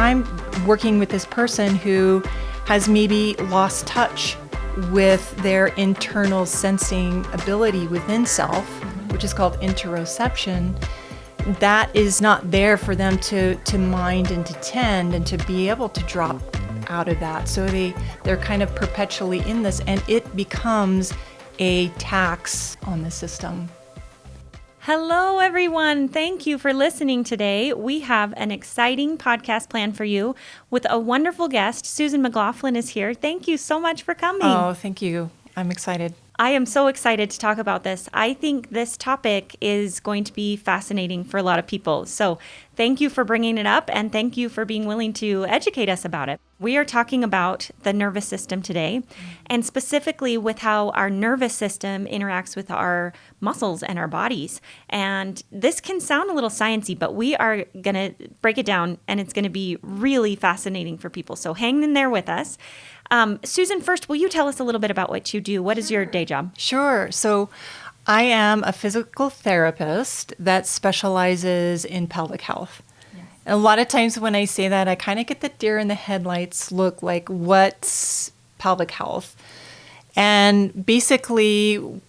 I'm working with this person who has maybe lost touch with their internal sensing ability within self, which is called interoception, that is not there for them to mind and to tend and to be able to drop out of that. So they're kind of perpetually in this, and it becomes a tax on the system. Hello, everyone. Thank you for listening today. We have an exciting podcast planned for you with a wonderful guest. Susan McLaughlin is here. Thank you so much for coming. Oh, thank you. I'm excited. I am so excited to talk about this. I think this topic is going to be fascinating for a lot of people. So thank you for bringing it up, and thank you for being willing to educate us about it. We are talking about the nervous system today, and specifically with how our nervous system interacts with our muscles and our bodies. And this can sound a little sciencey, but we are going to break it down, and it's going to be really fascinating for people. So hang in there with us. Susan, first, will you tell us a little bit about what you do? What is your day job? Sure. So I am a physical therapist that specializes in pelvic health. Yes. A lot of times when I say that, I kind of get the deer in the headlights look, like, what's pelvic health? And basically,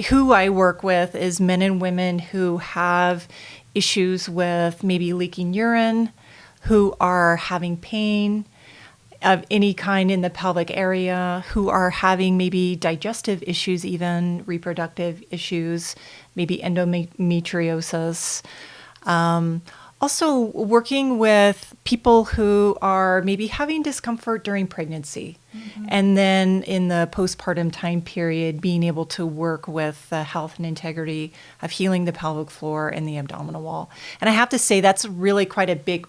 who I work with is men and women who have issues with maybe leaking urine, who are having pain of any kind in the pelvic area, who are having maybe digestive issues, even reproductive issues, maybe endometriosis. Also working with people who are maybe having discomfort during pregnancy. Mm-hmm. And then in the postpartum time period, being able to work with the health and integrity of healing the pelvic floor and the abdominal wall. And I have to say that's really quite a big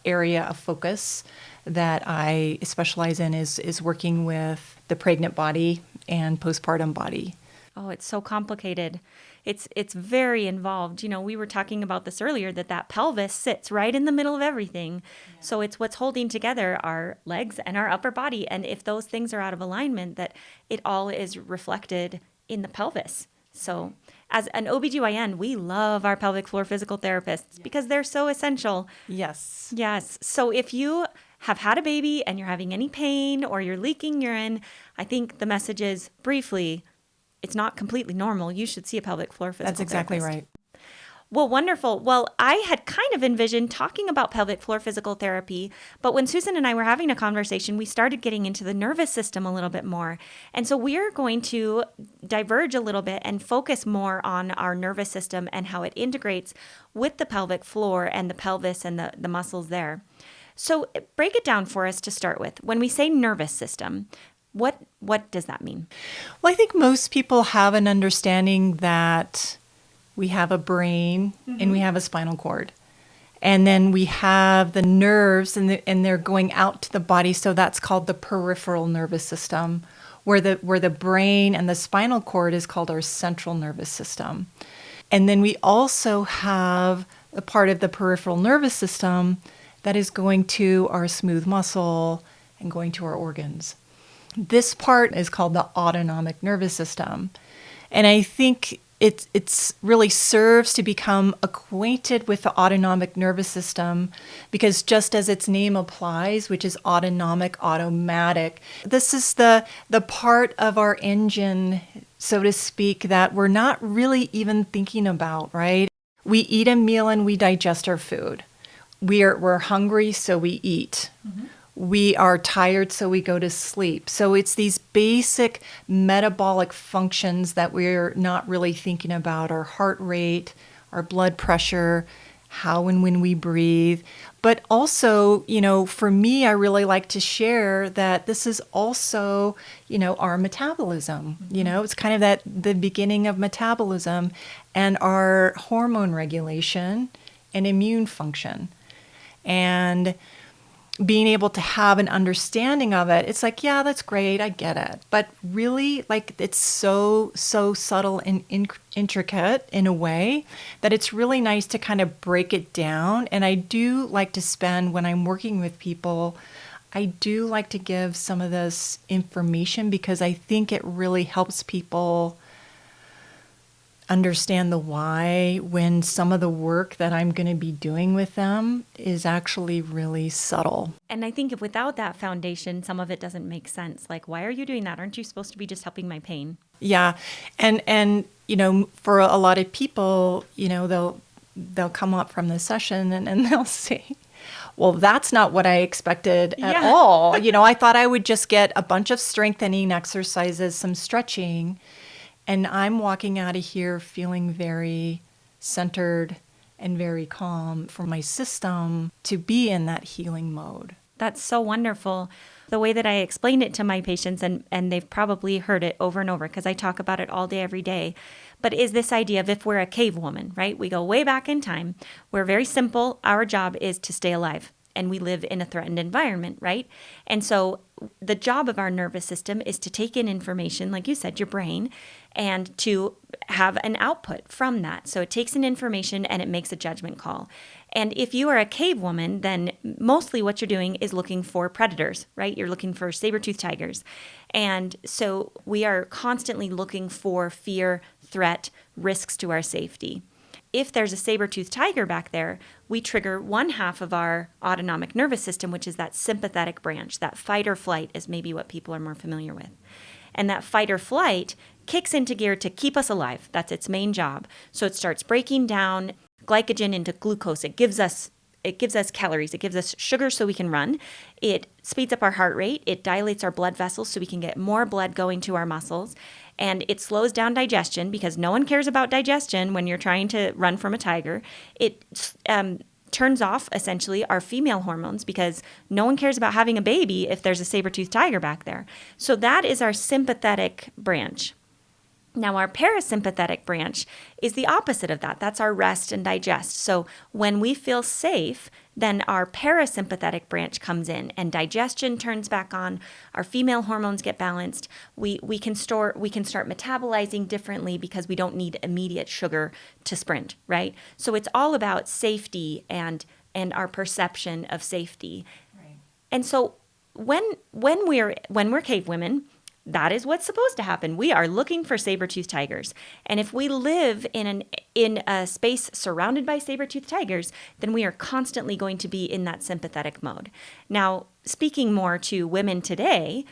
area of focus that I specialize in is working with the pregnant body and postpartum body. Oh, it's so complicated. It's very involved. You know, we were talking about this earlier, that pelvis sits right in the middle of everything. Yeah. So it's what's holding together our legs and our upper body. And if those things are out of alignment, that it all is reflected in the pelvis. So as an OBGYN, we love our pelvic floor physical therapists because they're so essential. Yes. Yes. So if you have had a baby and you're having any pain or you're leaking urine, I think the message is, briefly, it's not completely normal. You should see a pelvic floor physical therapist. That's exactly right. Well, wonderful. Well, I had kind of envisioned talking about pelvic floor physical therapy, but when Susan and I were having a conversation, we started getting into the nervous system a little bit more. And so we're going to diverge a little bit and focus more on our nervous system and how it integrates with the pelvic floor and the pelvis and the muscles there. So break it down for us to start with. When we say nervous system, what does that mean? Well, I think most people have an understanding that we have a brain and we have a spinal cord. And then we have the nerves and they're going out to the body. So that's called the peripheral nervous system, where the brain and the spinal cord is called our central nervous system. And then we also have a part of the peripheral nervous system that is going to our smooth muscle and going to our organs. This part is called the autonomic nervous system. And I think it's really serves to become acquainted with the autonomic nervous system because just as its name applies, which is autonomic, automatic, this is the part of our engine, so to speak, that we're not really even thinking about, right? We eat a meal and we digest our food. We're hungry, so we eat. Mm-hmm. We are tired, so we go to sleep. So it's these basic metabolic functions that we're not really thinking about: our heart rate, our blood pressure, how and when we breathe. But also, for me, I really like to share that this is also, our metabolism. Mm-hmm. It's kind of the beginning of metabolism and our hormone regulation and immune function. And being able to have an understanding of it, it's like, yeah, that's great, I get it. But really, it's so subtle and intricate in a way that it's really nice to kind of break it down. And I do like to spend, when I'm working with people, I do like to give some of this information because I think it really helps people understand the why when some of the work that I'm going to be doing with them is actually really subtle. And I think if without that foundation, some of it doesn't make sense. Like, why are you doing that? Aren't you supposed to be just helping my pain? Yeah. And for a lot of people, they'll come up from the session and they'll say, well, that's not what I expected at all. I thought I would just get a bunch of strengthening exercises, some stretching, and I'm walking out of here feeling very centered and very calm for my system to be in that healing mode. That's so wonderful. The way that I explained it to my patients, and they've probably heard it over and over because I talk about it all day, every day, but is this idea of if we're a cave woman, right? We go way back in time. We're very simple. Our job is to stay alive, and we live in a threatened environment, right? And so the job of our nervous system is to take in information, like you said, your brain, and to have an output from that. So it takes in information and it makes a judgment call. And if you are a cave woman, then mostly what you're doing is looking for predators, right? You're looking for saber-toothed tigers. And so we are constantly looking for fear, threat, risks to our safety. If there's a saber-toothed tiger back there, we trigger one half of our autonomic nervous system, which is that sympathetic branch. That fight or flight is maybe what people are more familiar with. And that fight or flight kicks into gear to keep us alive. That's its main job. So it starts breaking down glycogen into glucose. It gives us calories. It gives us sugar so we can run. It speeds up our heart rate. It dilates our blood vessels so we can get more blood going to our muscles. And it slows down digestion because no one cares about digestion when you're trying to run from a tiger. It turns off, essentially, our female hormones because no one cares about having a baby if there's a saber-toothed tiger back there. So that is our sympathetic branch. Now, our parasympathetic branch is the opposite of that. That's our rest and digest. So when we feel safe, then our parasympathetic branch comes in and digestion turns back on. Our female hormones get balanced. We can start metabolizing differently because we don't need immediate sugar to sprint, right? So it's all about safety and our perception of safety. Right. And so when we're cave women, that is what's supposed to happen. We are looking for saber-toothed tigers. And if we live in a space surrounded by saber-toothed tigers, then we are constantly going to be in that sympathetic mode. Now, speaking more to women today,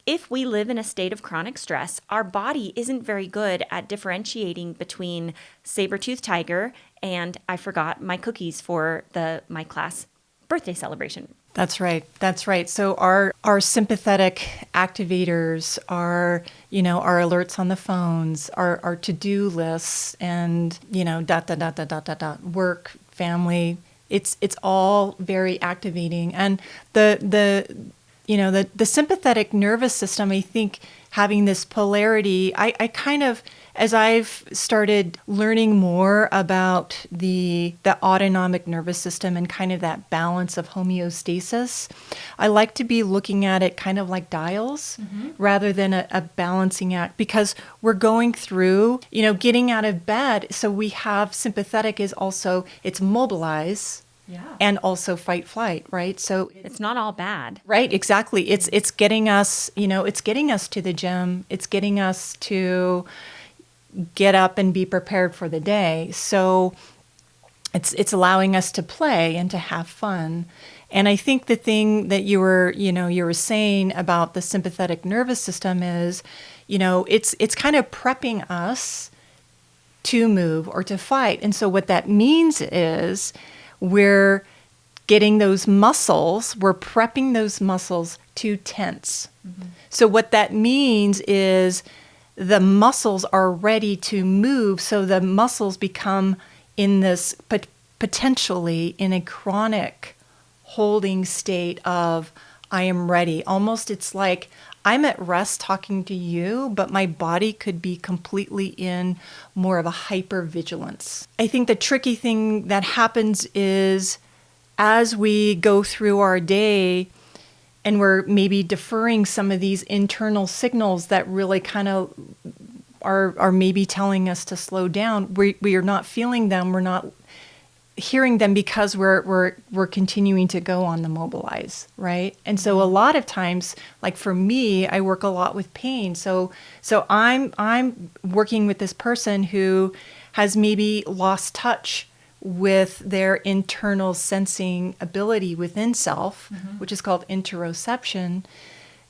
if we live in a state of chronic stress, our body isn't very good at differentiating between saber-toothed tiger and I forgot my cookies for my class birthday celebration. That's right. So our sympathetic activators are, our alerts on the phones, our to-do lists, and, work, family. It's all very activating. And the sympathetic nervous system, I think, having this polarity, I kind of, as I've started learning more about the autonomic nervous system and kind of that balance of homeostasis, I like to be looking at it kind of like dials rather than a balancing act, because we're going through, getting out of bed. So we have sympathetic is also, it's mobilize. Yeah. And also fight flight, right? So it's not all bad. Right, exactly. It's getting us, it's getting us to the gym. It's getting us to get up and be prepared for the day. So it's allowing us to play and to have fun. And I think the thing that you were saying about the sympathetic nervous system is, it's kind of prepping us to move or to fight. And so what that means is we're getting those muscles, we're prepping those muscles to tense. Mm-hmm. So what that means is the muscles are ready to move. So the muscles become in this potentially in a chronic holding state of I am ready. Almost it's like I'm at rest talking to you, but my body could be completely in more of a hypervigilance. I think the tricky thing that happens is as we go through our day and we're maybe deferring some of these internal signals that really kind of are maybe telling us to slow down, we are not feeling them. We're not hearing them because we're continuing to go on the mobilize, right? And so a lot of times, like for me, I work a lot with pain. So I'm working with this person who has maybe lost touch with their internal sensing ability within self, which is called interoception.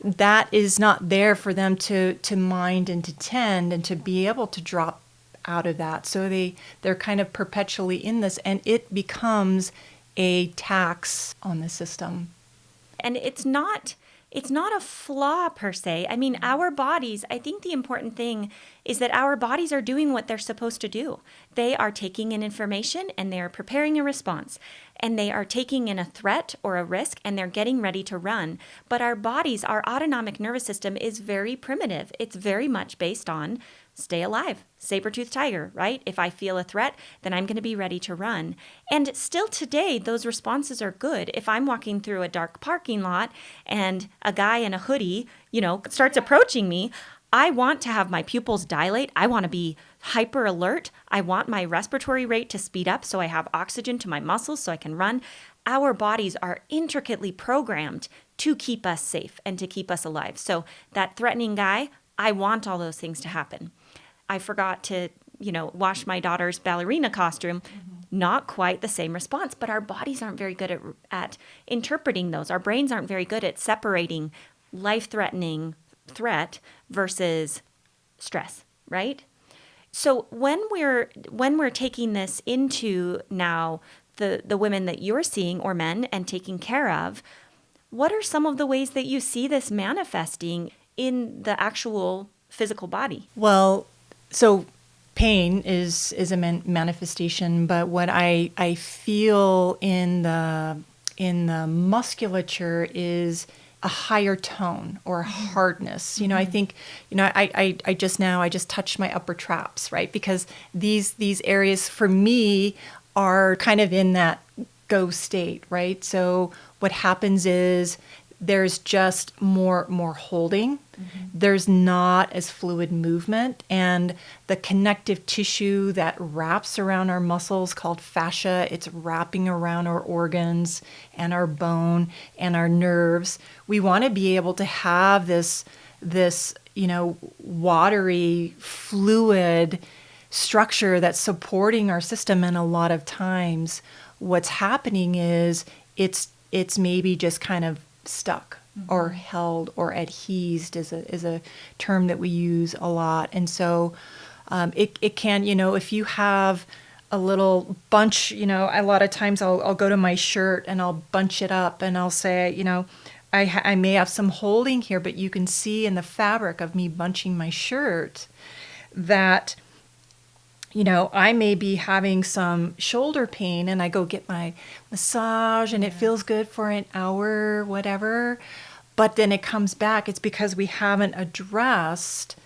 That is not there for them to mind and to tend and to be able to drop out of that. So they're kind of perpetually in this, and it becomes a tax on the system. And it's not a flaw per se. I mean, our bodies, I think the important thing is that our bodies are doing what they're supposed to do. They are taking in information and they are preparing a response. And they are taking in a threat or a risk and they're getting ready to run. But our bodies, our autonomic nervous system is very primitive. It's very much based on stay alive, saber-toothed tiger, right? If I feel a threat, then I'm going to be ready to run. And still today, those responses are good. If I'm walking through a dark parking lot and a guy in a hoodie, starts approaching me, I want to have my pupils dilate. I want to be hyper alert. I want my respiratory rate to speed up so I have oxygen to my muscles so I can run. Our bodies are intricately programmed to keep us safe and to keep us alive. So that threatening guy, I want all those things to happen. I forgot to, wash my daughter's ballerina costume. Not quite the same response, but our bodies aren't very good at interpreting those. Our brains aren't very good at separating life-threatening threat versus stress, right? So when we're taking this into now the women that you're seeing or men and taking care of, what are some of the ways that you see this manifesting in the actual physical body? Well, so pain is a manifestation, but what I feel in the musculature is a higher tone or a hardness. I think, I just touched my upper traps, right? Because these areas for me are kind of in that go state, right? So what happens is there's just more holding. There's not as fluid movement, and the connective tissue that wraps around our muscles called fascia, it's wrapping around our organs and our bone and our nerves. We want to be able to have this watery, fluid structure that's supporting our system, and a lot of times what's happening is it's maybe just kind of stuck or held or adhesed is a term that we use a lot. And so it can, if you have a little bunch, a lot of times I'll go to my shirt and I'll bunch it up and I'll say, I may have some holding here, but you can see in the fabric of me bunching my shirt that I may be having some shoulder pain, and I go get my massage and it feels good for an hour, whatever. But then it comes back. It's because we haven't addressed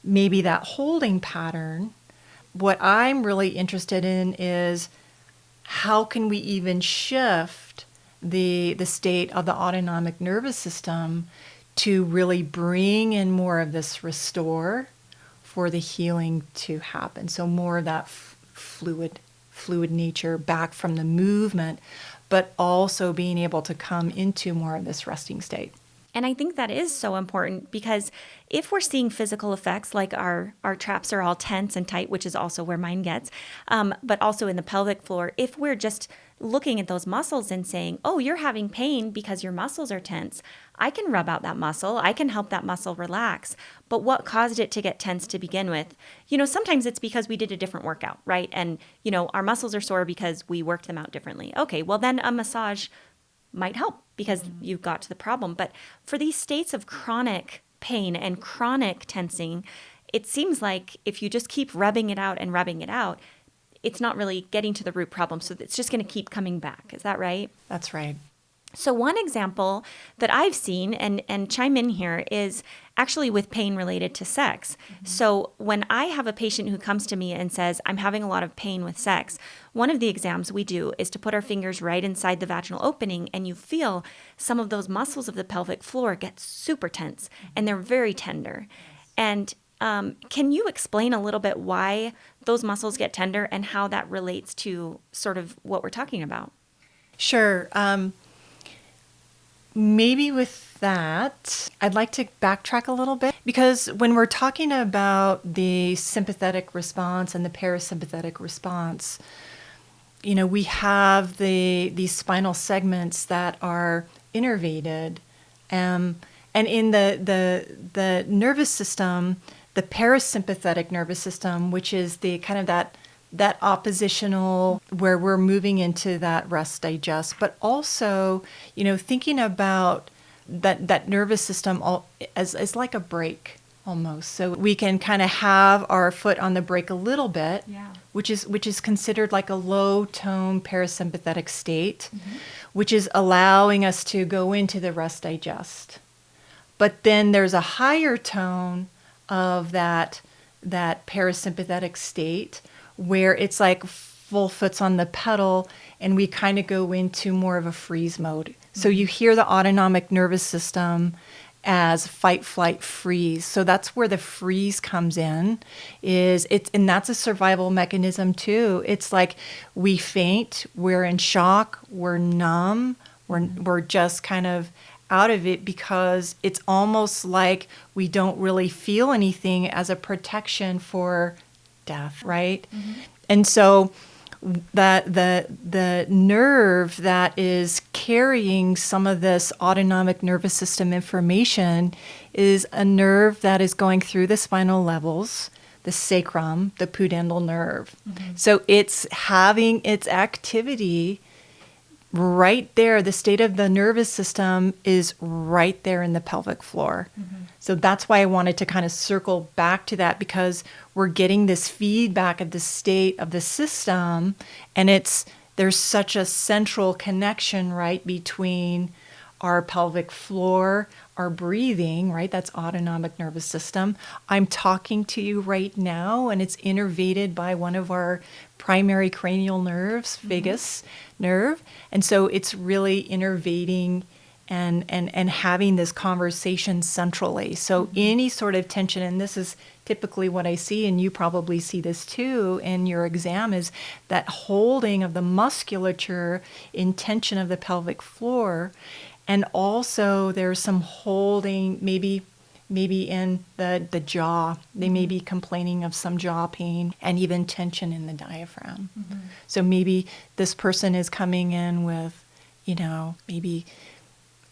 maybe that holding pattern. What I'm really interested in is how can we even shift the state of the autonomic nervous system to really bring in more of this restore for the healing to happen. So more of that fluid nature back from the movement, but also being able to come into more of this resting state. And I think that is so important, because if we're seeing physical effects like our traps are all tense and tight, which is also where mine gets, but also in the pelvic floor, if we're just looking at those muscles and saying, oh, you're having pain because your muscles are tense, I can rub out that muscle. I can help that muscle relax. But what caused it to get tense to begin with? Sometimes it's because we did a different workout, right? And, our muscles are sore because we worked them out differently. Okay, well then a massage might help because you've got to the problem. But for these states of chronic pain and chronic tensing, it seems like if you just keep rubbing it out, it's not really getting to the root problem. So it's just going to keep coming back. Is that right? That's right. So one example that I've seen, and chime in here, is actually with pain related to sex. So when I have a patient who comes to me and says, I'm having a lot of pain with sex, one of the exams we do is to put our fingers right inside the vaginal opening, and you feel some of those muscles of the pelvic floor get super tense, and they're very tender. And Can you explain a little bit why those muscles get tender and how that relates to sort of what we're talking about? Sure. Maybe with that, I'd like to backtrack a little bit because when we're talking about the sympathetic response and the parasympathetic response, we have these spinal segments that are innervated, and in the nervous system, the parasympathetic nervous system, which is the kind of that oppositional where we're moving into that rest digest, but also thinking about that nervous system as like a brake almost, so we can kind of have our foot on the brake a little bit, which is considered like a low tone parasympathetic state, which is allowing us to go into the rest digest. But then there's a higher tone of that parasympathetic state where it's like full foot's on the pedal and we kind of go into more of a freeze mode. So you hear the autonomic nervous system as fight, flight, freeze. So that's where the freeze comes in. And that's a survival mechanism too. It's like we faint, we're in shock, we're numb, we're just kind of out of it because it's almost like we don't really feel anything as a protection for death, right? And so the nerve that is carrying some of this autonomic nervous system information is a nerve that is going through the spinal levels, the sacrum, the pudendal nerve. So it's having its activity right there. The state of the nervous system is right there in the pelvic floor. So that's why I wanted to kind of circle back to that, because we're getting this feedback of the state of the system, and there's such a central connection, right, between our pelvic floor, our breathing, right? That's autonomic nervous system. I'm talking to you right now, and it's innervated by one of our primary cranial nerves, vagus nerve. And so it's really innervating and having this conversation centrally. So any sort of tension, and this is typically what I see, and you probably see this too in your exam, is that holding of the musculature in tension of the pelvic floor. And also there's some holding maybe in the jaw. They may be complaining of some jaw pain and even tension in the diaphragm. So maybe this person is coming in with, maybe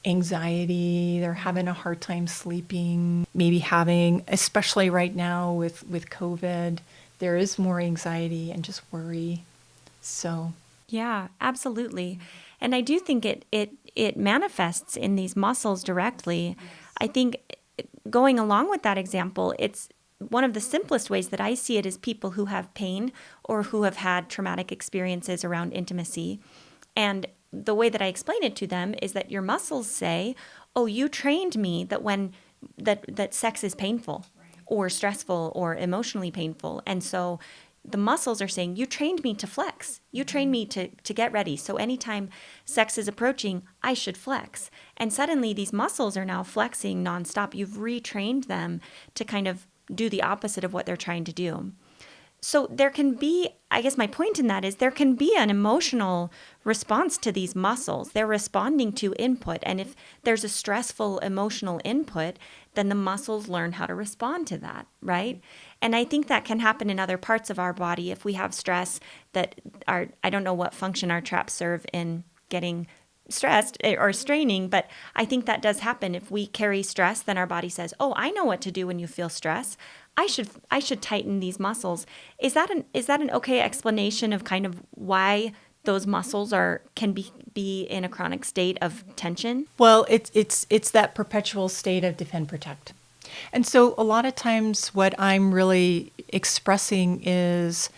anxiety, they're having a hard time sleeping, maybe having, especially right now with COVID, there is more anxiety and just worry. So yeah, absolutely. And I do think it manifests in these muscles directly. I think going along with that example, it's one of the simplest ways that I see it is people who have pain or who have had traumatic experiences around intimacy. And the way that I explain it to them is that your muscles say, oh, you trained me that sex is painful or stressful or emotionally painful. And so the muscles are saying, you trained me to flex. You trained me to get ready. So anytime sex is approaching, I should flex. And suddenly these muscles are now flexing nonstop. You've retrained them to kind of do the opposite of what they're trying to do. So there can be, I guess my point in that is there can be an emotional response to these muscles. They're responding to input. And if there's a stressful emotional input, then the muscles learn how to respond to that, right? And I think that can happen in other parts of our body if we have stress that I don't know what function our traps serve in getting stressed or straining, but I think that does happen. If we carry stress, then our body says, oh, I know what to do when you feel stress. I should tighten these muscles. Is that an okay explanation of kind of why those muscles can be in a chronic state of tension? Well, it's that perpetual state of defend, protect. And so a lot of times what I'm really expressing is,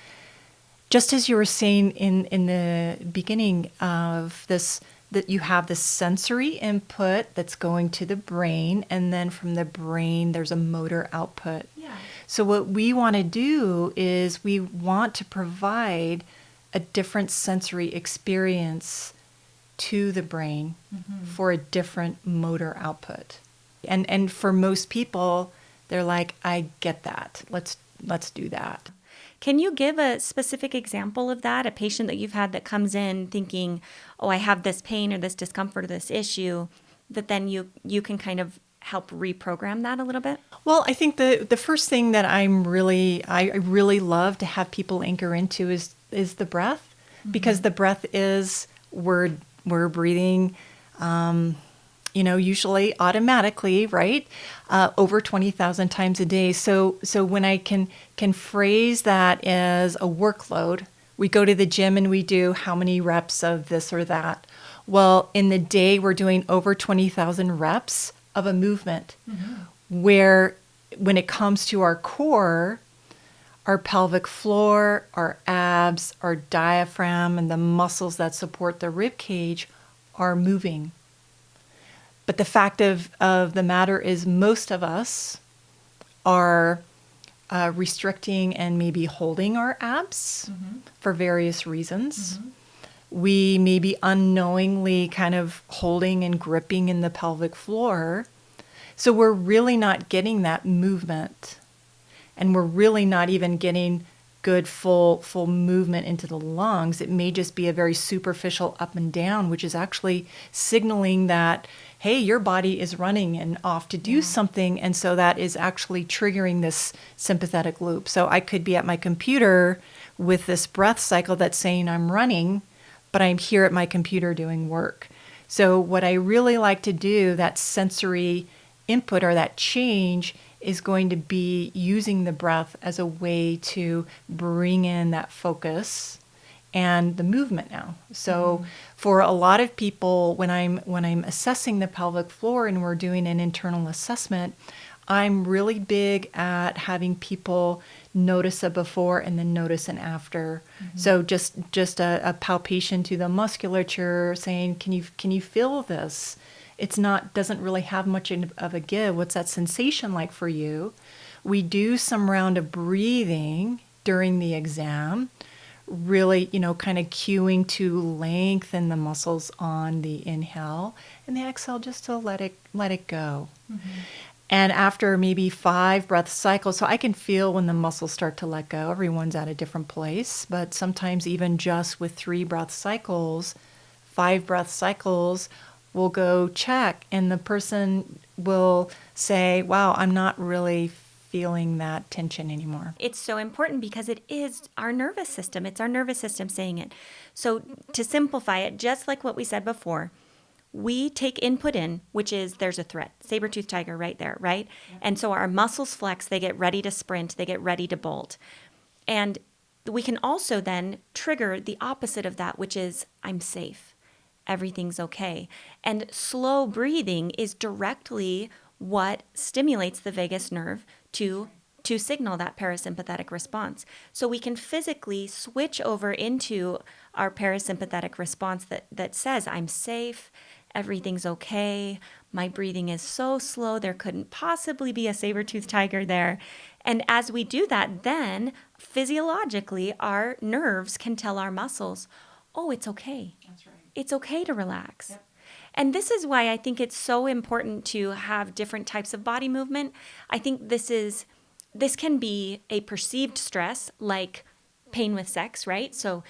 just as you were saying in the beginning of this, that you have this sensory input that's going to the brain, and then from the brain there's a motor output. Yeah. So what we want to do is we want to provide a different sensory experience to the brain for a different motor output. And for most people, they're like, I get that. Let's do that. Can you give a specific example of that? A patient that you've had that comes in thinking, oh, I have this pain or this discomfort or this issue, that then you can kind of help reprogram that a little bit? Well, I think the first thing that I really love to have people anchor into is the breath, because the breath is we're breathing, usually automatically, right? Over 20,000 times a day. So when I can phrase that as a workload, we go to the gym and we do how many reps of this or that. Well, in the day, we're doing over 20,000 reps of a movement where when it comes to our core, our pelvic floor, our abs, our diaphragm, and the muscles that support the rib cage are moving. But the fact of the matter is most of us are restricting and maybe holding our abs for various reasons. We may be unknowingly kind of holding and gripping in the pelvic floor. So we're really not getting that movement. And we're really not even getting good full movement into the lungs. It may just be a very superficial up and down, which is actually signaling that, hey, your body is running and off to do something. And so that is actually triggering this sympathetic loop. So I could be at my computer with this breath cycle that's saying I'm running, but I'm here at my computer doing work. So what I really like to do, that sensory input or that change, is going to be using the breath as a way to bring in that focus and the movement now. So for a lot of people, when I'm assessing the pelvic floor and we're doing an internal assessment, I'm really big at having people notice a before and then notice an after. So just a palpation to the musculature, saying, can you feel this? It's doesn't really have much of a give. What's that sensation like for you? We do some round of breathing during the exam, really, kind of cueing to lengthen the muscles on the inhale, and the exhale just to let it go. And after maybe 5 breath cycles, so I can feel when the muscles start to let go. Everyone's at a different place, but sometimes even just with 3 breath cycles, 5 breath cycles, we'll go check, and the person will say, wow, I'm not really feeling that tension anymore. It's so important because it is our nervous system. It's our nervous system saying it. So to simplify it, just like what we said before, we take input in, which is there's a threat, saber-toothed tiger right there, right? Yeah. And so our muscles flex, they get ready to sprint, they get ready to bolt. And we can also then trigger the opposite of that, which is I'm safe. Everything's okay. And slow breathing is directly what stimulates the vagus nerve to signal that parasympathetic response. So we can physically switch over into our parasympathetic response that says, I'm safe, everything's okay, my breathing is so slow, there couldn't possibly be a saber-toothed tiger there. And as we do that, then physiologically, our nerves can tell our muscles, oh, it's okay. That's right. It's okay to relax. Yep. And this is why I think it's so important to have different types of body movement. I think this can be a perceived stress, like pain with sex, right? So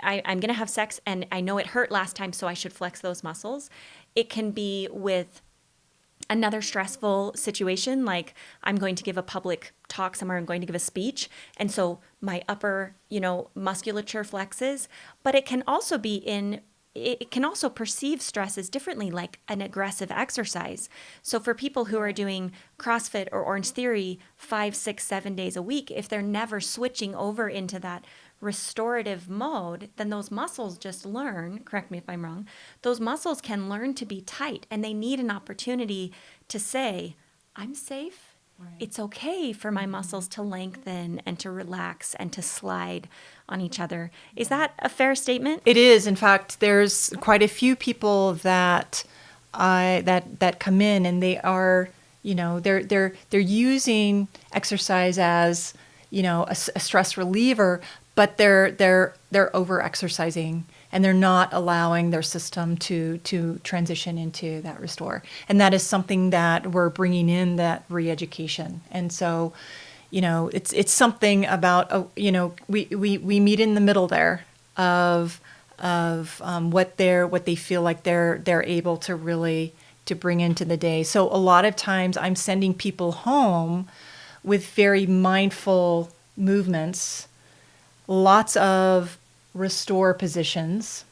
I'm going to have sex and I know it hurt last time, so I should flex those muscles. It can be with another stressful situation, like I'm going to give a public talk somewhere, I'm going to give a speech, and so my upper, musculature flexes. But it can also perceive stresses differently, like an aggressive exercise. So for people who are doing CrossFit or Orange Theory 5, 6, 7 days a week, if they're never switching over into that restorative mode, then those muscles just learn, correct me if I'm wrong, those muscles can learn to be tight, and they need an opportunity to say, I'm safe. Right. It's okay for my muscles to lengthen and to relax and to slide on each other. Is that a fair statement? It is. In fact, there's quite a few people that come in, and they are, they're using exercise as, a stress reliever, but they're over exercising. and they're not allowing their system to transition into that restore. And that is something that we're bringing in, that re-education. And so, it's something about, we meet in the middle there of what they feel like they're able to really to bring into the day. So a lot of times I'm sending people home with very mindful movements, lots of restore positions,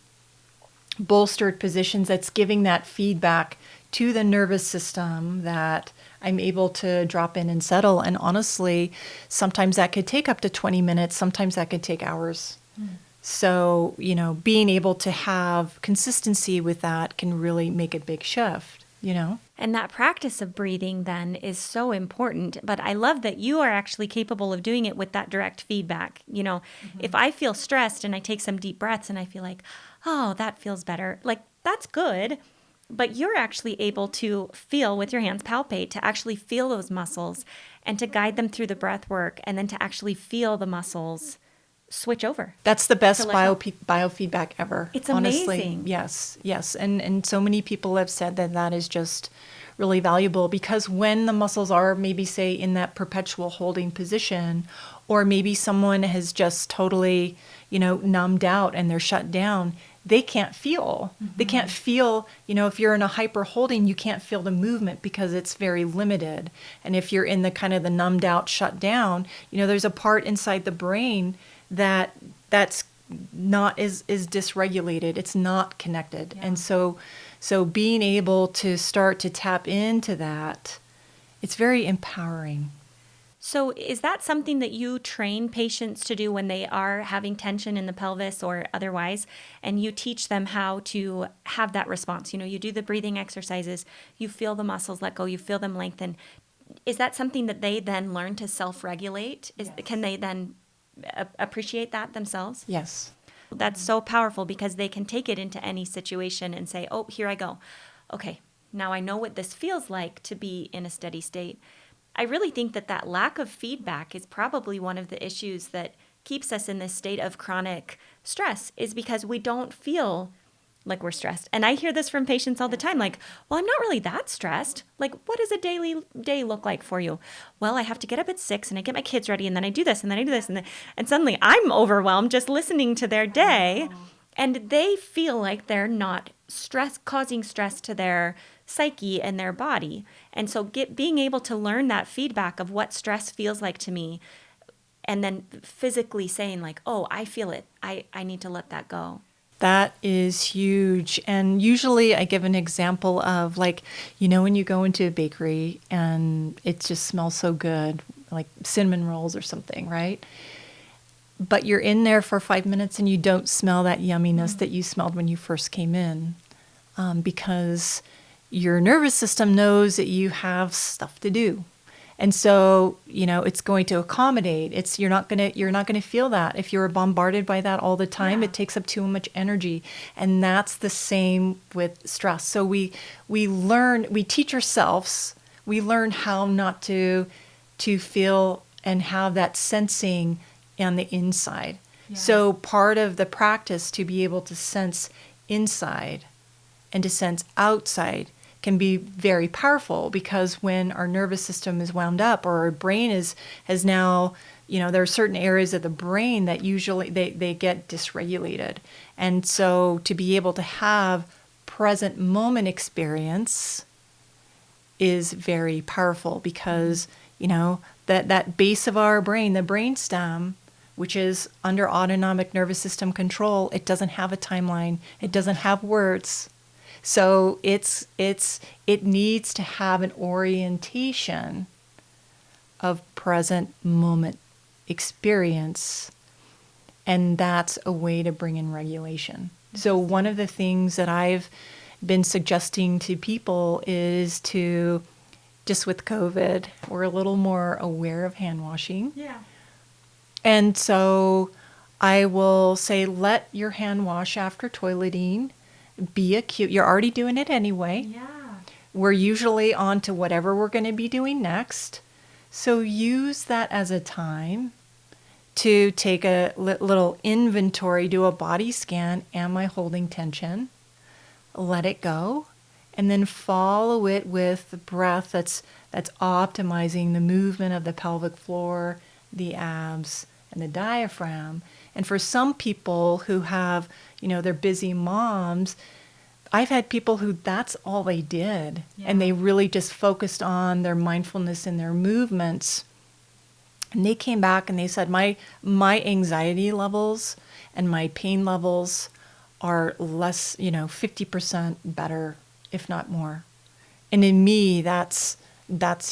bolstered positions that's giving that feedback to the nervous system that I'm able to drop in and settle. And honestly, sometimes that could take up to 20 minutes. Sometimes that could take hours. So, being able to have consistency with that can really make a big shift, And that practice of breathing then is so important. But I love that you are actually capable of doing it with that direct feedback. If I feel stressed and I take some deep breaths and I feel like, oh, that feels better, like that's good. But you're actually able to feel with your hands, palpate, to actually feel those muscles and to guide them through the breath work, and then to actually feel the muscles switch over. That's the best biofeedback ever. It's honestly. amazing. Yes. And so many people have said that is just really valuable, because when the muscles are maybe, say, in that perpetual holding position, or maybe someone has just totally, numbed out and they're shut down, they can't feel. They can't feel, if you're in a hyper holding, you can't feel the movement because it's very limited. And if you're in the kind of the numbed out, shut down, there's a part inside the brain that's not is dysregulated. It's not connected. Yeah. And so being able to start to tap into that, it's very empowering. So is that something that you train patients to do when they are having tension in the pelvis or otherwise, and you teach them how to have that response? You do the breathing exercises, you feel the muscles let go, you feel them lengthen. Is that something that they then learn to self-regulate? Yes. Can they then appreciate that themselves? Yes. That's so powerful, because they can take it into any situation and say, oh, here I go. Okay, now I know what this feels like to be in a steady state. I really think that lack of feedback is probably one of the issues that keeps us in this state of chronic stress, is because we don't feel like we're stressed. And I hear this from patients all the time, like, well, I'm not really that stressed. Like, what does a daily day look like for you? Well, I have to get up at 6 and I get my kids ready, and then I do this and then I do this. And suddenly I'm overwhelmed just listening to their day. And they feel like they're not causing stress to their psyche and their body. And so being able to learn that feedback of what stress feels like to me, and then physically saying like, oh, I feel it. I need to let that go. That is huge. And usually I give an example of, like, when you go into a bakery and it just smells so good, like cinnamon rolls or something, right? But you're in there for 5 minutes and you don't smell that yumminess that you smelled when you first came in, because your nervous system knows that you have stuff to do. And so, it's going to accommodate. You're not gonna feel that. If you're bombarded by that all the time, It takes up too much energy. And that's the same with stress. So we teach ourselves, we learn how not to feel and have that sensing on the inside. Yeah. So part of the practice to be able to sense inside and to sense outside can be very powerful, because when our nervous system is wound up, or our brain has now, there are certain areas of the brain that usually they get dysregulated. And so to be able to have present moment experience is very powerful, because, that base of our brain, the brainstem, which is under autonomic nervous system control, it doesn't have a timeline. It doesn't have words. So it needs to have an orientation of present moment experience, and that's a way to bring in regulation. So one of the things that I've been suggesting to people is to, just with COVID, we're a little more aware of hand washing. Yeah. And so I will say, let your hand wash after toileting be acute. You're already doing it anyway. Yeah. We're usually on to whatever we're going to be doing next. So use that as a time to take a little inventory, do a body scan. Am I holding tension? Let it go. And then follow it with the breath that's optimizing the movement of the pelvic floor, the abs, and the diaphragm. And for some people who have, they're busy moms, I've had people who that's all they did. Yeah. And they really just focused on their mindfulness and their movements. And they came back and they said, my anxiety levels and my pain levels are less, 50% better, if not more. And in me, that's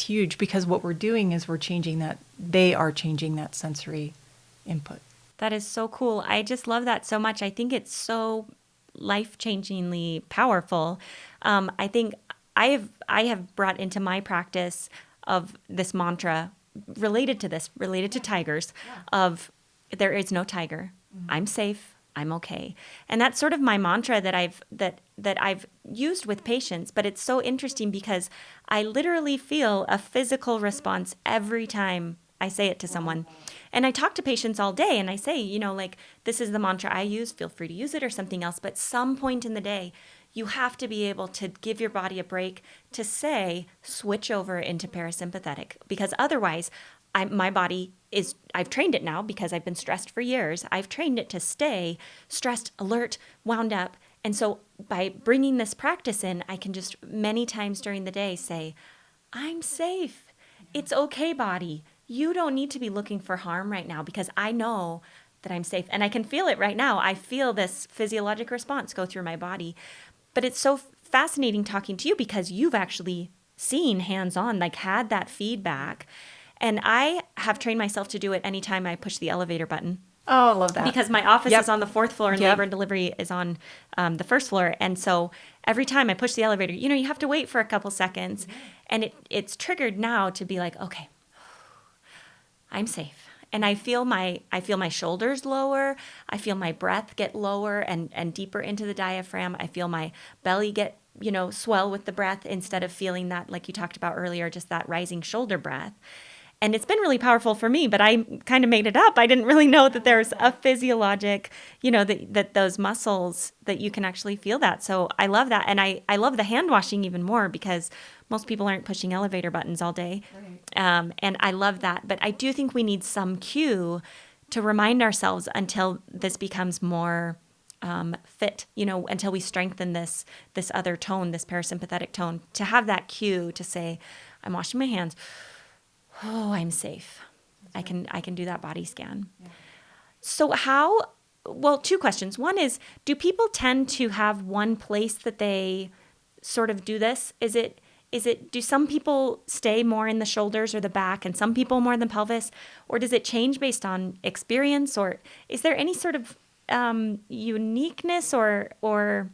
huge, because what we're doing is we're changing that. They are changing that sensory input. That is so cool. I just love that so much. I think it's so life-changingly powerful. I think I have brought into my practice of this mantra related to tigers, of there is no tiger. I'm safe. I'm okay. And that's sort of my mantra that I've used with patients, but it's so interesting because I literally feel a physical response every time I say it to someone. And I talk to patients all day and I say, this is the mantra I use, feel free to use it or something else. But some point in the day, you have to be able to give your body a break to say, switch over into parasympathetic, because otherwise my body I've trained it now because I've been stressed for years. I've trained it to stay stressed, alert, wound up. And so by bringing this practice in, I can just many times during the day say, I'm safe. It's okay, body. You don't need to be looking for harm right now because I know that I'm safe. And I can feel it right now. I feel this physiologic response go through my body. But it's so fascinating talking to you because you've actually seen hands-on, had that feedback. And I have trained myself to do it anytime I push the elevator button. Oh, I love that. Because my office is on the 4th floor and labor and delivery is on the 1st floor. And so every time I push the elevator, you have to wait for a couple seconds. And it's triggered now to be like, okay, I'm safe. And I feel my shoulders lower. I feel my breath get lower and deeper into the diaphragm. I feel my belly get, swell with the breath instead of feeling that, like you talked about earlier, just that rising shoulder breath. And it's been really powerful for me, but I kind of made it up. I didn't really know that there's a physiologic, that those muscles, that you can actually feel that. So I love that. And I love the hand washing even more because most people aren't pushing elevator buttons all day. Right. And I love that. But I do think we need some cue to remind ourselves until this becomes more fit, until we strengthen this other tone, this parasympathetic tone, to have that cue to say, I'm washing my hands. Oh, I'm safe. I can do that body scan. Yeah. So two questions. One is, do people tend to have one place that they sort of do this? Do some people stay more in the shoulders or the back and some people more in the pelvis? Or does it change based on experience? Or is there any sort of uniqueness or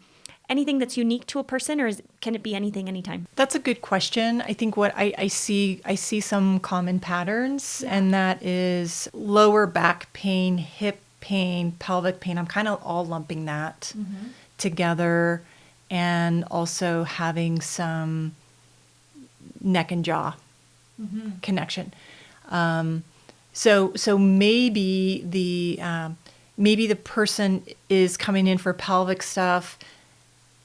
anything that's unique to a person, or can it be anything, anytime? That's a good question. I think what I see some common patterns, and that is lower back pain, hip pain, pelvic pain. I'm kind of all lumping that together, and also having some neck and jaw connection. So maybe the person is coming in for pelvic stuff,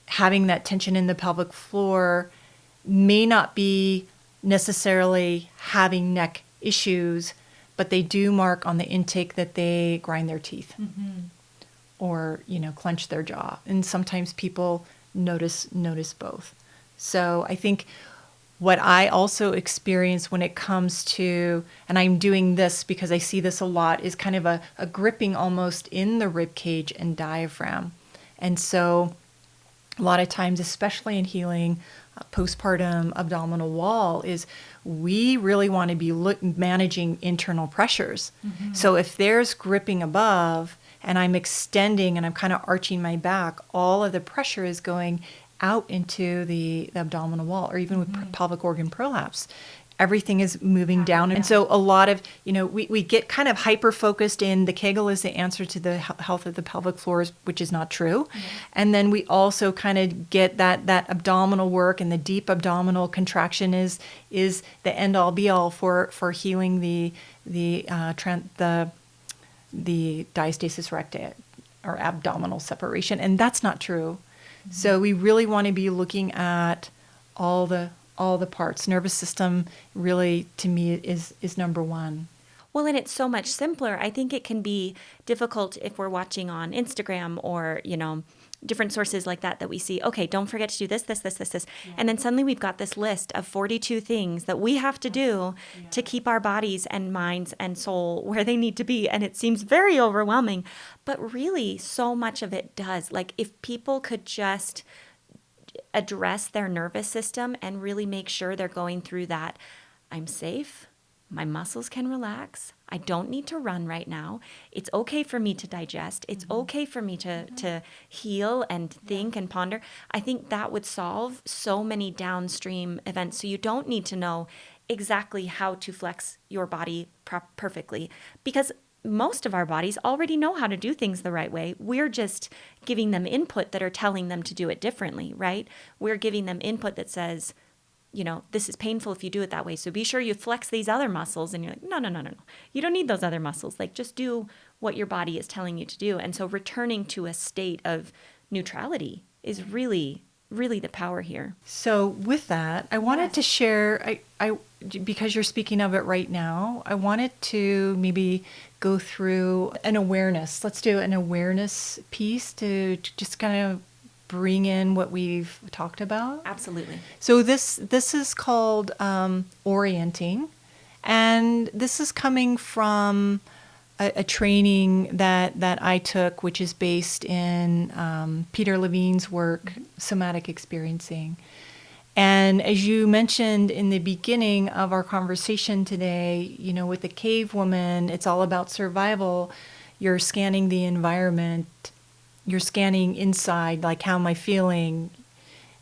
having that tension in the pelvic floor, may not be necessarily having neck issues, but they do mark on the intake that they grind their teeth or, clench their jaw. And sometimes people notice both. So I think what I also experience when it comes to, and I'm doing this because I see this a lot, is kind of a gripping almost in the rib cage and diaphragm. And so a lot of times, especially in healing postpartum abdominal wall, is we really want to be managing internal pressures. So if there's gripping above and I'm extending and I'm kind of arching my back, all of the pressure is going out into the abdominal wall, or even with pelvic organ prolapse. Everything is moving down. And so a lot of, we get kind of hyper-focused in the Kegel is the answer to the health of the pelvic floors, which is not true. And then we also kind of get that abdominal work, and the deep abdominal contraction is the end-all be-all for healing the the diastasis recti or abdominal separation, and that's not true. So we really want to be looking at all the parts. Nervous system really, to me, is number one. Well, and it's so much simpler. I think it can be difficult if we're watching on Instagram or, different sources like that we see, okay, don't forget to do this. Yeah. And then suddenly we've got this list of 42 things that we have to do to keep our bodies and minds and soul where they need to be. And it seems very overwhelming. But really, so much of it does. Like if people could just address their nervous system and really make sure they're going through that, I'm safe. My muscles can relax. I don't need to run right now. It's okay for me to digest. It's okay for me to heal and think and ponder. I think that would solve so many downstream events. So you don't need to know exactly how to flex your body perfectly, because most of our bodies already know how to do things the right way. We're just giving them input that are telling them to do it differently, right? We're giving them input that says, this is painful if you do it that way. So be sure you flex these other muscles. And you're like, no. You don't need those other muscles. Like just do what your body is telling you to do. And so returning to a state of neutrality is really, really the power here. So with that, I wanted to share, I because you're speaking of it right now, I wanted to maybe go through an awareness. Let's do an awareness piece to just kind of bring in what we've talked about. Absolutely. So this is called orienting, and this is coming from a training that I took, which is based in Peter Levine's work, somatic experiencing. And as you mentioned in the beginning of our conversation today, with the cave woman, it's all about survival. You're scanning the environment. You're scanning inside, like how am I feeling,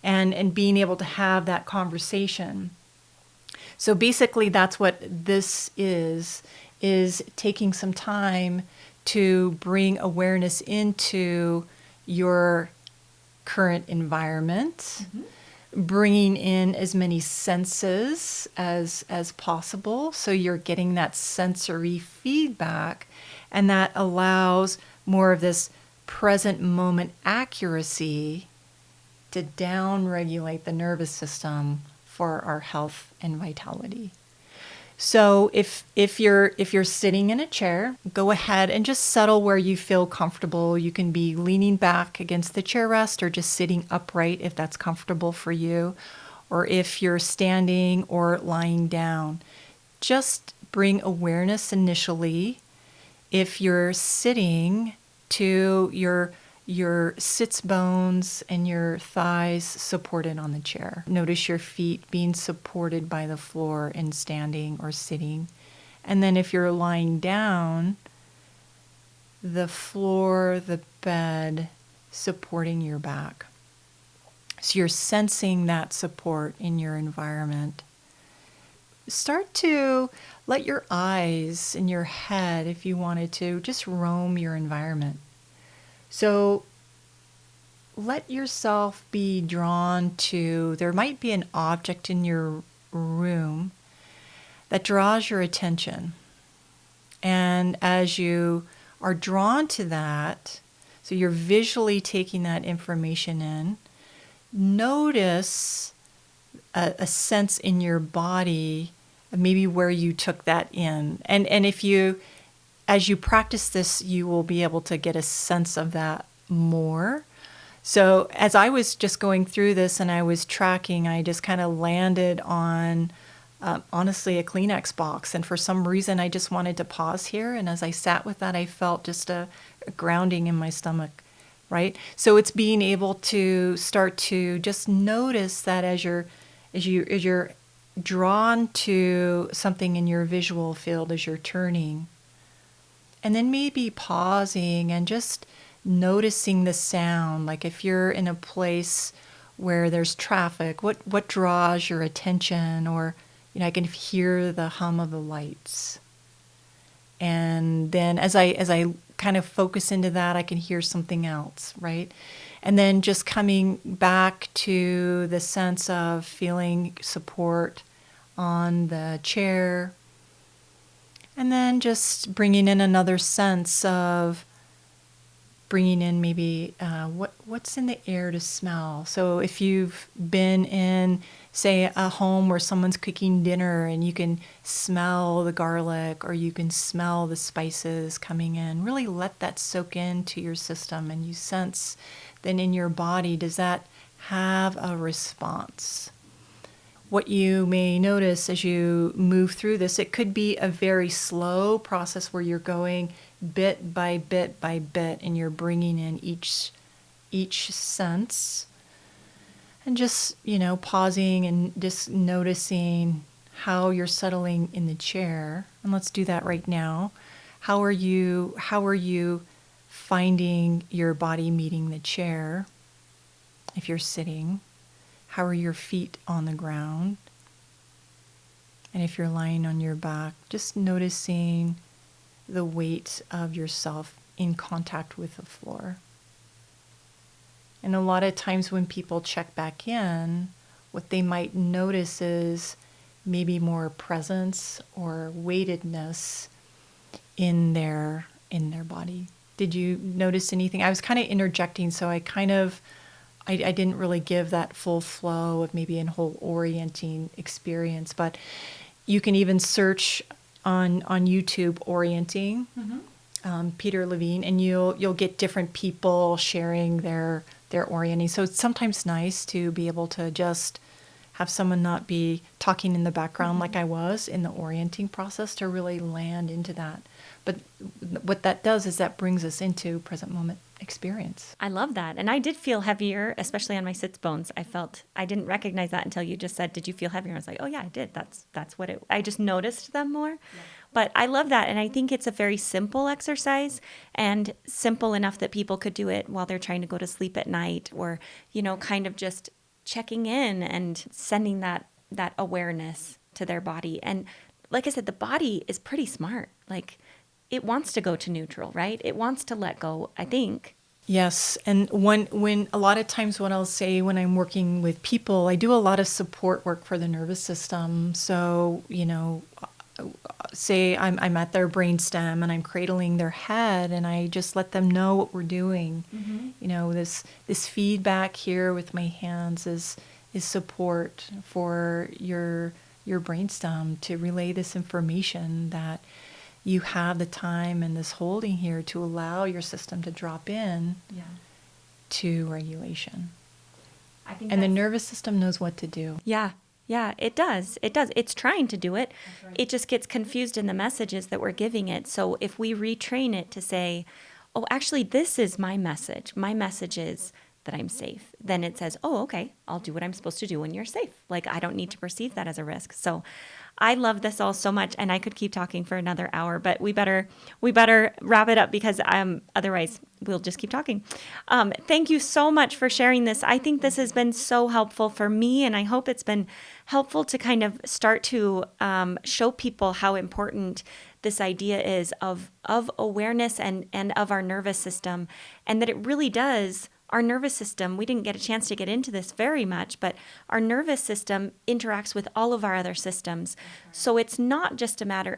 and being able to have that conversation. So basically that's what this is taking some time to bring awareness into your current environment, bringing in as many senses as possible, so you're getting that sensory feedback, and that allows more of this present moment accuracy to down-regulate the nervous system for our health and vitality. So if you're sitting in a chair, go ahead and just settle where you feel comfortable. You can be leaning back against the chair rest or just sitting upright if that's comfortable for you, or if you're standing or lying down. Just bring awareness initially. If you're sitting, to your sits bones and your thighs supported on the chair. Notice your feet being supported by the floor in standing or sitting. And then if you're lying down, the floor, the bed supporting your back. So you're sensing that support in your environment. Start to let your eyes and your head, if you wanted to, just roam your environment. So let yourself be drawn to, there might be an object in your room that draws your attention. And as you are drawn to that, so you're visually taking that information in, notice a sense in your body, maybe where you took that in. And if you, as you practice this, you will be able to get a sense of that more. So as I was just going through this and I was tracking, I just kind of landed on, honestly, a Kleenex box. And for some reason, I just wanted to pause here. And as I sat with that, I felt just a grounding in my stomach, right? So it's being able to start to just notice that as you're drawn to something in your visual field as you're turning, and then maybe pausing and just noticing the sound. Like if you're in a place where there's traffic, what draws your attention? Or I can hear the hum of the lights, and then as I kind of focus into that, I can hear something else, right? And then just coming back to the sense of feeling support on the chair, And then just bringing in another sense of bringing in maybe what's in the air to smell. So if you've been in, say, a home where someone's cooking dinner and you can smell the garlic or you can smell the spices coming in, really let that soak into your system and you sense then in your body, does that have a response? What you may notice as you move through this, it could be a very slow process where you're going bit by bit by bit and you're bringing in each sense and just, pausing and just noticing how you're settling in the chair. And let's do that right now. How are you finding your body meeting the chair if you're sitting? How are your feet on the ground? And if you're lying on your back, just noticing the weight of yourself in contact with the floor. And a lot of times when people check back in, what they might notice is maybe more presence or weightedness in their body. Did you notice anything? I was kind of interjecting, so I didn't really give that full flow of maybe a whole orienting experience, but you can even search on YouTube orienting, Peter Levine, and you'll get different people sharing their orienting. So it's sometimes nice to be able to just have someone not be talking in the background like I was in the orienting process to really land into that. But what that does is that brings us into present moment experience. I love that. And I did feel heavier, especially on my sits bones. I didn't recognize that until you just said, did you feel heavier? I was like, oh yeah, I did. That's what I just noticed them more. Yeah. But I love that. And I think it's a very simple exercise and simple enough that people could do it while they're trying to go to sleep at night or, kind of just checking in and sending that awareness to their body. And like I said, the body is pretty smart. Like it wants to go to neutral, right? It wants to let go, I think. Yes. And when a lot of times what I'll say when I'm working with people, I do a lot of support work for the nervous system. So, say I'm at their brainstem and I'm cradling their head and I just let them know what we're doing. Mm-hmm. This feedback here with my hands is support for your brainstem to relay this information that you have the time and this holding here to allow your system to drop in to regulation. And the nervous system knows what to do. Yeah, it does. It's trying to do it. Right. It just gets confused in the messages that we're giving it. So if we retrain it to say, oh, actually, this is my message. My message is that I'm safe. Then it says, oh, okay, I'll do what I'm supposed to do when you're safe. Like, I don't need to perceive that as a risk. So I love this all so much, and I could keep talking for another hour, but we better wrap it up because otherwise we'll just keep talking. Thank you so much for sharing this. I think this has been so helpful for me, and I hope it's been helpful to kind of start to show people how important this idea is of awareness and of our nervous system, and that it really does. Our nervous system, we didn't get a chance to get into this very much, but our nervous system interacts with all of our other systems. So it's not just a matter,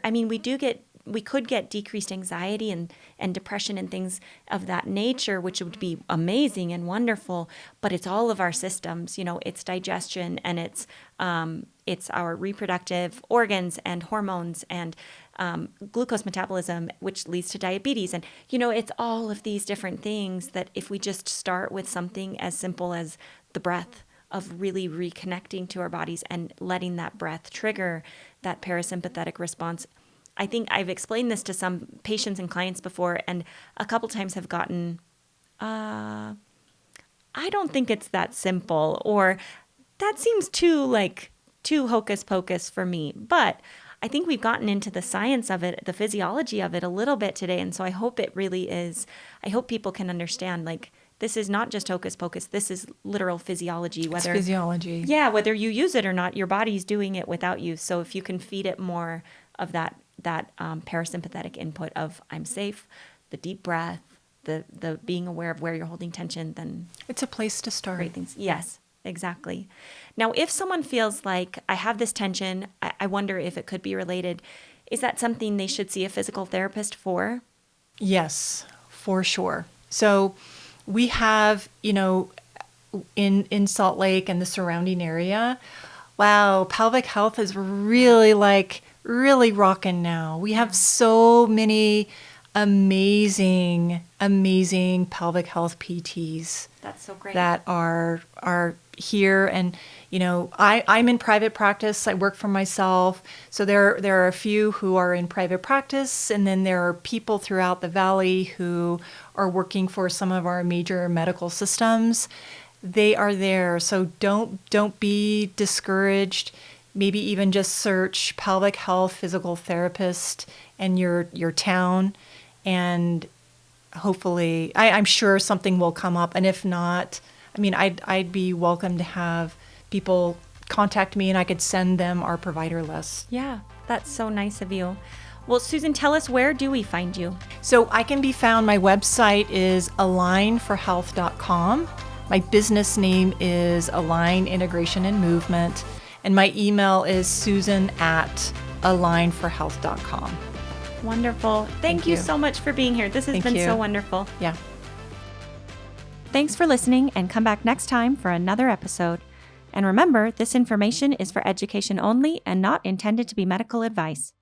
we could get decreased anxiety and depression and things of that nature, which would be amazing and wonderful, but it's all of our systems, it's digestion and it's our reproductive organs and hormones and glucose metabolism, which leads to diabetes. And, it's all of these different things that if we just start with something as simple as the breath, of really reconnecting to our bodies and letting that breath trigger that parasympathetic response. I think I've explained this to some patients and clients before, and a couple times have gotten, I don't think it's that simple, or that seems too hocus pocus for me. But I think we've gotten into the science of it, the physiology of it a little bit today. And so I hope it really is, I hope people can understand, this is not just hocus pocus. This is literal physiology. It's physiology. Yeah, whether you use it or not, your body's doing it without you. So if you can feed it more of that parasympathetic input of I'm safe, the deep breath, the being aware of where you're holding tension, then it's a place to start. Great things. Yes, exactly. Now, if someone feels like I have this tension, I wonder if it could be related. Is that something they should see a physical therapist for? Yes, for sure. So we have, in Salt Lake and the surrounding area, wow, pelvic health is really rocking now. We have so many amazing pelvic health PTs. That's so great. That are here. And, I'm in private practice. I work for myself. So there are a few who are in private practice. And then there are people throughout the valley who are working for some of our major medical systems. They are there. So don't be discouraged. Maybe even just search pelvic health physical therapist in your town, and hopefully, I'm sure something will come up. And if not, I'd be welcome to have people contact me, and I could send them our provider list. Yeah, that's so nice of you. Well, Susan, tell us, where do we find you? So I can be found, my website is alignforhealth.com. My business name is Align Integration and Movement. And my email is susan@alignforhealth.com. Wonderful. Thank you so much for being here. This has been so wonderful. Yeah. Thanks for listening, and come back next time for another episode. And remember, this information is for education only and not intended to be medical advice.